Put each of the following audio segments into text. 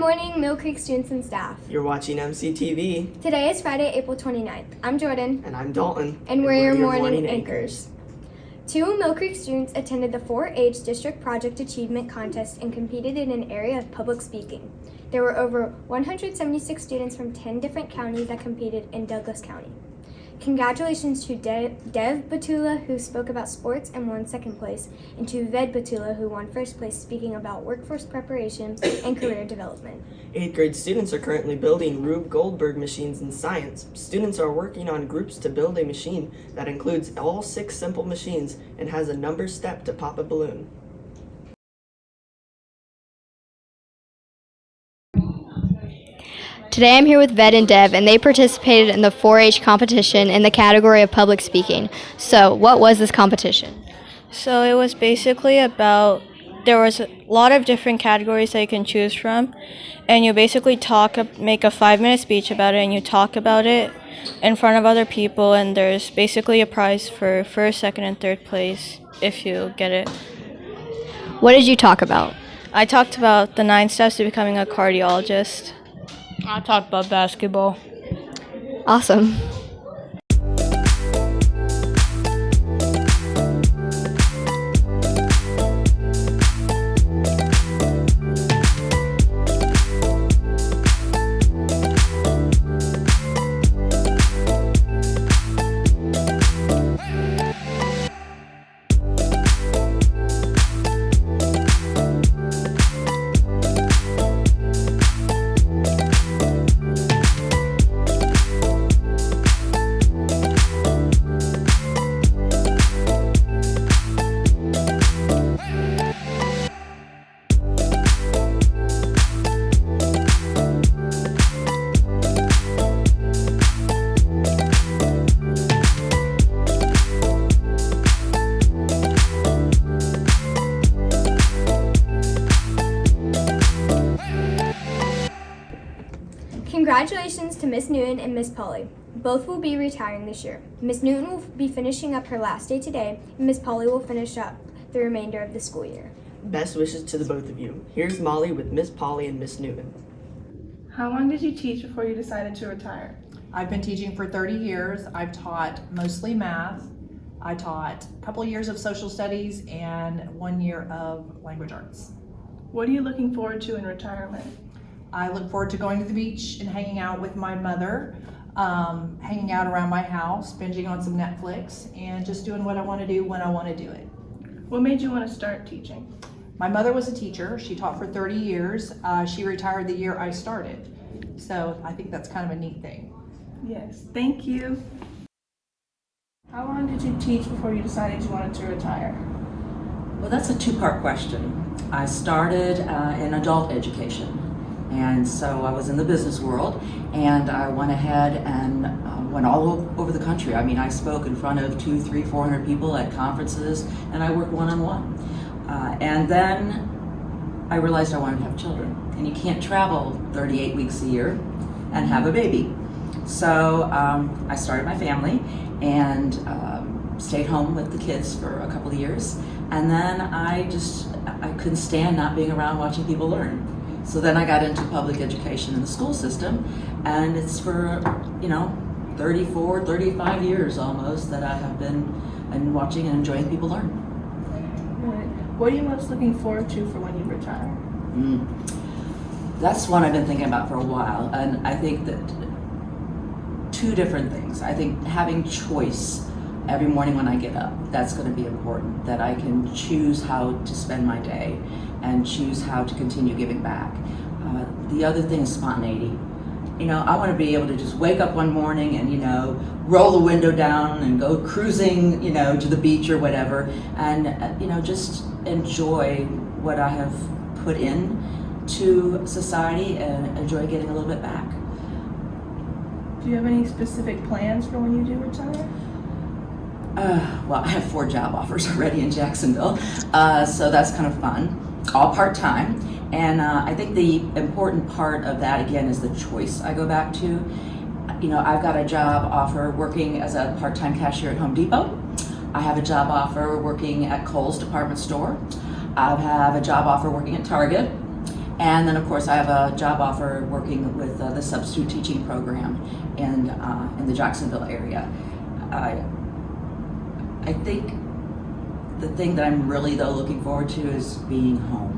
morning, Mill Creek students and staff. You're watching Mctv. Today is Friday, April 29th. I'm Jordan. And I'm Dalton. And we're your morning anchors. 2 Mill Creek students attended the 4-H District Project Achievement Contest and competed in an area of public speaking. There were over 176 students from 10 different counties that competed in Douglas County. Congratulations to Dev Batula, who spoke about sports and won second place, and to Ved Batula, who won first place speaking about workforce preparation and career development. 8th grade students are currently building Rube Goldberg machines in science. Students are working on groups to build a machine that includes all 6 simple machines and has a number step to pop a balloon. Today I'm here with Ved and Dev, and they participated in the 4-H competition in the category of public speaking. So, what was this competition? So it was basically about, there was a lot of different categories that you can choose from, and you basically make a 5-minute speech about it, and you talk about it in front of other people, and there's basically a prize for first, second, and third place if you get it. What did you talk about? I talked about the 9 steps to becoming a cardiologist. I talked about basketball. Awesome. Congratulations to Miss Newton and Miss Polly. Both will be retiring this year. Miss Newton will be finishing up her last day today, and Miss Polly will finish up the remainder of the school year. Best wishes to the both of you. Here's Molly with Miss Polly and Miss Newton. How long did you teach before you decided to retire? I've been teaching for 30 years. I've taught mostly math. I taught a couple of years of social studies and 1 year of language arts. What are you looking forward to in retirement? I look forward to going to the beach and hanging out with my mother, hanging out around my house, binging on some Netflix, and just doing what I want to do when I want to do it. What made you want to start teaching? My mother was a teacher. She taught for 30 years. She retired the year I started. So I think that's kind of a neat thing. Yes, thank you. How long did you teach before you decided you wanted to retire? Well, that's a 2-part question. I started in adult education. And so I was in the business world, and I went ahead and went all over the country. I mean, I spoke in front of 200, 300, 400 people at conferences, and I worked one-on-one. And then I realized I wanted to have children. And you can't travel 38 weeks a year and have a baby. So I started my family and stayed home with the kids for a couple of years. And then I couldn't stand not being around watching people learn. So then I got into public education in the school system, and it's for, 34, 35 years almost that I have been watching and enjoying people learn. What are you most looking forward to for when you retire? That's one I've been thinking about for a while, and I think that 2 different things. I think having choice every morning when I get up, that's going to be important, that I can choose how to spend my day and choose how to continue giving back. The other thing is spontaneity. I want to be able to just wake up one morning and, roll the window down and go cruising, to the beach or whatever, and, just enjoy what I have put in to society and enjoy getting a little bit back. Do you have any specific plans for when you do retire? Well, I have 4 job offers already in Jacksonville, so that's kind of fun, all part-time. And I think the important part of that, again, is the choice I go back to. I've got a job offer working as a part-time cashier at Home Depot. I have a job offer working at Kohl's department store. I have a job offer working at Target. And then, of course, I have a job offer working with the substitute teaching program in the Jacksonville area. I think the thing that I'm really, though, looking forward to is being home.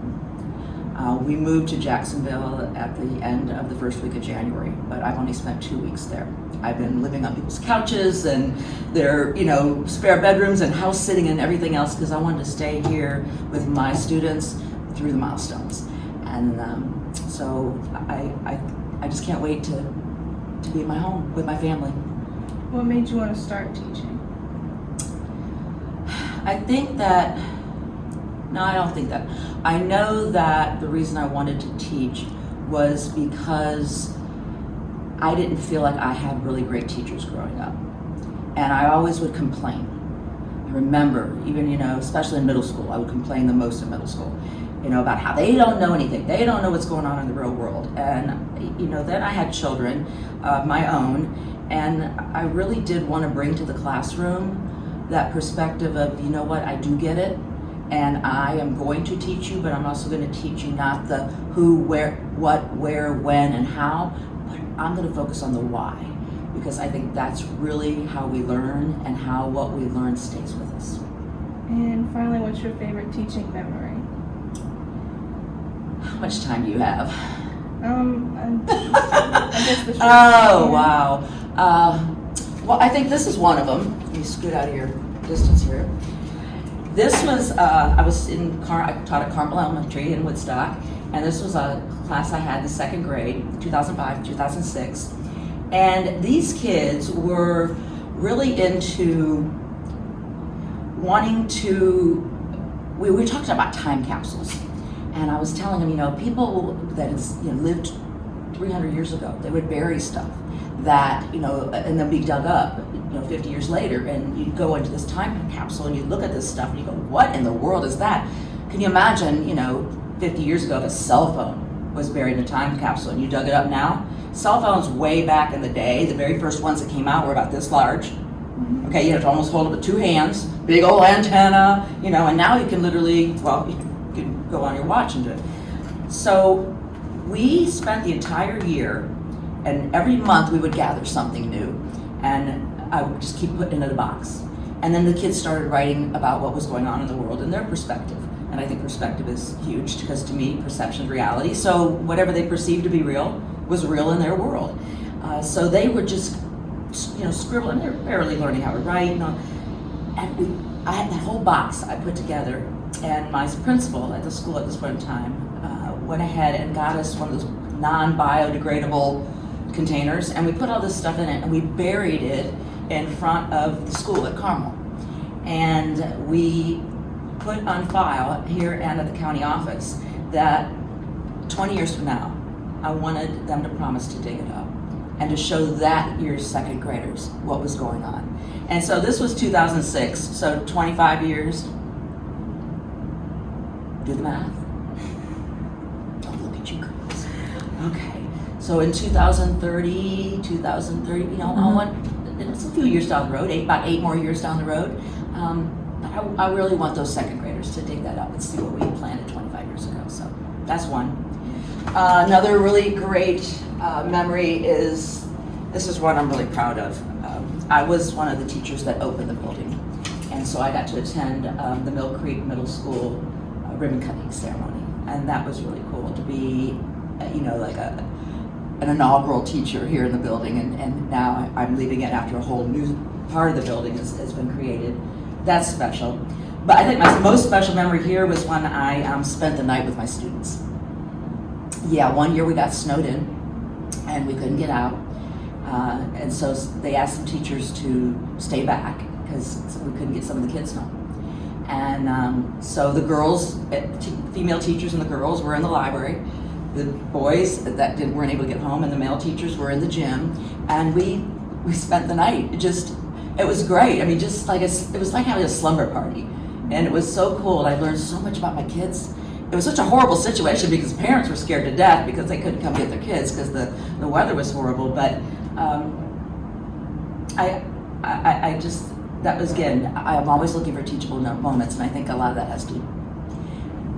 We moved to Jacksonville at the end of the first week of January, but I've only spent 2 weeks there. I've been living on people's couches and their, spare bedrooms and house sitting and everything else because I wanted to stay here with my students through the milestones. And so I just can't wait to be at my home with my family. What made you want to start teaching? I think that, no, I don't think that. I know that the reason I wanted to teach was because I didn't feel like I had really great teachers growing up. And I always would complain. I remember, even, especially in middle school, I would complain the most in middle school, about how they don't know anything. They don't know what's going on in the real world. And, then I had children of my own, and I really did want to bring to the classroom that perspective of, I do get it, and I am going to teach you, but I'm also going to teach you not the who, where, what, where, when, and how, but I'm going to focus on the why, because I think that's really how we learn and how what we learn stays with us. And finally, what's your favorite teaching memory? How much time do you have? I guess the short. Oh, wow. Well, I think this is one of them. Let me scoot out of your distance here. This was, I taught at Carmel Elementary in Woodstock, and this was a class I had, the second grade, 2005, 2006. And these kids were really into wanting to, we were talking about time capsules. And I was telling them, people that lived 300 years ago, they would bury stuff that, and then be dug up, 50 years later, and you'd go into this time capsule and you'd look at this stuff and you go, what in the world is that? Can you imagine, 50 years ago if a cell phone was buried in a time capsule and you dug it up now? Cell phones way back in the day, the very first ones that came out were about this large. Okay, you have to almost hold it with two hands, big old antenna, and now you can literally, you can go on your watch and do it. So we spent the entire year, and every month we would gather something new, and I would just keep putting it in a box. And then the kids started writing about what was going on in the world and their perspective. And I think perspective is huge, because to me, perception is reality. So whatever they perceived to be real was real in their world. So they would just, scribble, and they're barely learning how to write. And I had that whole box I put together, and my principal at the school at this point in time went ahead and got us one of those non-biodegradable containers, and we put all this stuff in it, and we buried it in front of the school at Carmel. And we put on file here and at the county office that 20 years from now, I wanted them to promise to dig it up and to show that year's second graders what was going on. And so this was 2006, so 25 years. Do the math. Don't look at you girls. Okay, so in 2030, I want, it's a few years down the road, about 8 more years down the road. But I really want those second graders to dig that up and see what we planted 25 years ago. So that's one. Another really great memory is, this is one I'm really proud of. I was one of the teachers that opened the building. And so I got to attend the Mill Creek Middle School ribbon cutting ceremony. And that was really cool to be, like an inaugural teacher here in the building. And now I'm leaving it after a whole new part of the building has been created. That's special. But I think my most special memory here was when I spent the night with my students. Yeah, one year we got snowed in and we couldn't get out. And so they asked some teachers to stay back because we couldn't get some of the kids home. And so the girls, female teachers and the girls were in the library. The boys that weren't able to get home and the male teachers were in the gym. And we spent the night. It was great. I mean, it was like having a slumber party. And it was so cool. I learned so much about my kids. It was such a horrible situation because parents were scared to death because they couldn't come get their kids because the weather was horrible. But that was, again, I'm always looking for teachable moments, and I think a lot of that has to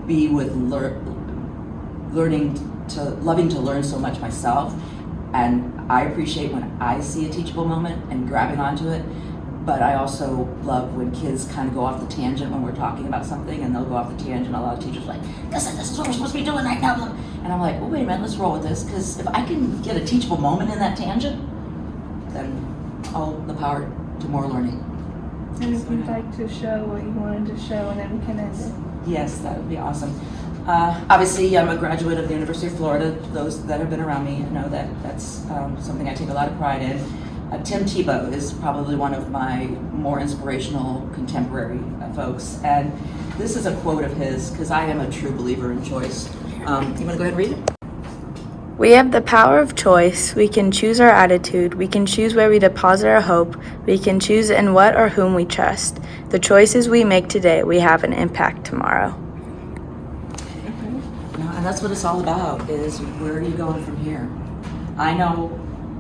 be with loving to learn so much myself, and I appreciate when I see a teachable moment and grabbing onto it. But I also love when kids kind of go off the tangent when we're talking about something, and they'll go off the tangent. A lot of teachers are like, this is what we're supposed to be doing right now. And I'm like, well, wait a minute, let's roll with this, because if I can get a teachable moment in that tangent, then all the power to more learning. And if you'd like to show what you wanted to show, and then we can end it. Yes, that would be awesome. Obviously, I'm a graduate of the University of Florida. Those that have been around me know that that's something I take a lot of pride in. Tim Tebow is probably one of my more inspirational contemporary folks. And this is a quote of his, because I am a true believer in choice. You want to go ahead and read it? We have the power of choice. We can choose our attitude. We can choose where we deposit our hope. We can choose in what or whom we trust. The choices we make today, we have an impact tomorrow. And that's what it's all about, is where are you going from here? I know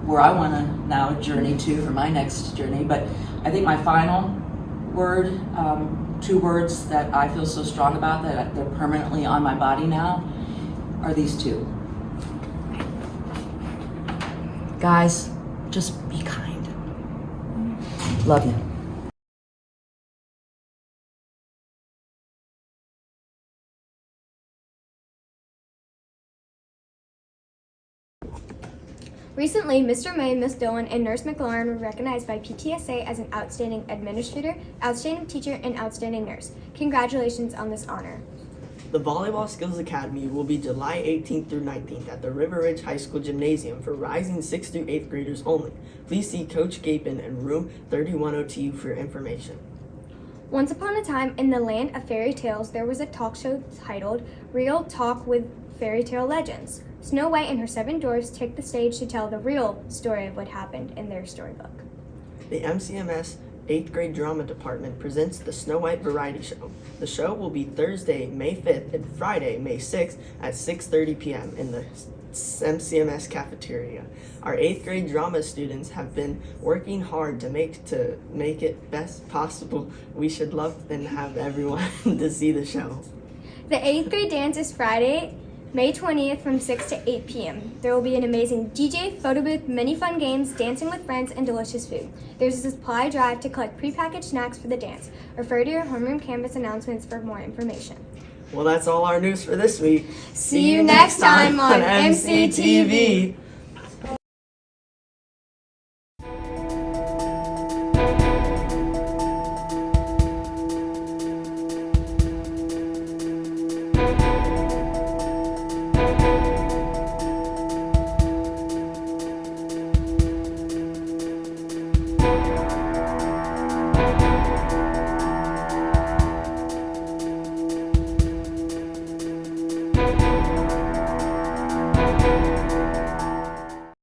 where I want to now journey to for my next journey, but I think my final word, 2 words that I feel so strong about that they're permanently on my body now, are these 2. Guys, just be kind. Love you. Recently, Mr. May, Miss Dillon, and Nurse McLaurin were recognized by PTSA as an outstanding administrator, outstanding teacher, and outstanding nurse. Congratulations on this honor. The Volleyball Skills Academy will be July 18th through 19th at the River Ridge High School Gymnasium for rising 6th through 8th graders only. Please see Coach Gapin in room 3102 for information. Once upon a time, in the land of fairy tales, there was a talk show titled Real Talk with Fairy Tale Legends. Snow White and her 7 dwarfs take the stage to tell the real story of what happened in their storybook. The MCMS 8th grade drama department presents the Snow White Variety Show. The show will be Thursday, May 5th and Friday, May 6th at 6:30 p.m. in the MCMS cafeteria. Our 8th grade drama students have been working hard to make it best possible. We should love and have everyone to see the show. The 8th grade dance is Friday, May 20th from 6 to 8 p.m. There will be an amazing DJ, photo booth, many fun games, dancing with friends, and delicious food. There's a supply drive to collect prepackaged snacks for the dance. Refer to your homeroom canvas announcements for more information. Well, that's all our news for this week. See you next time on MCTV.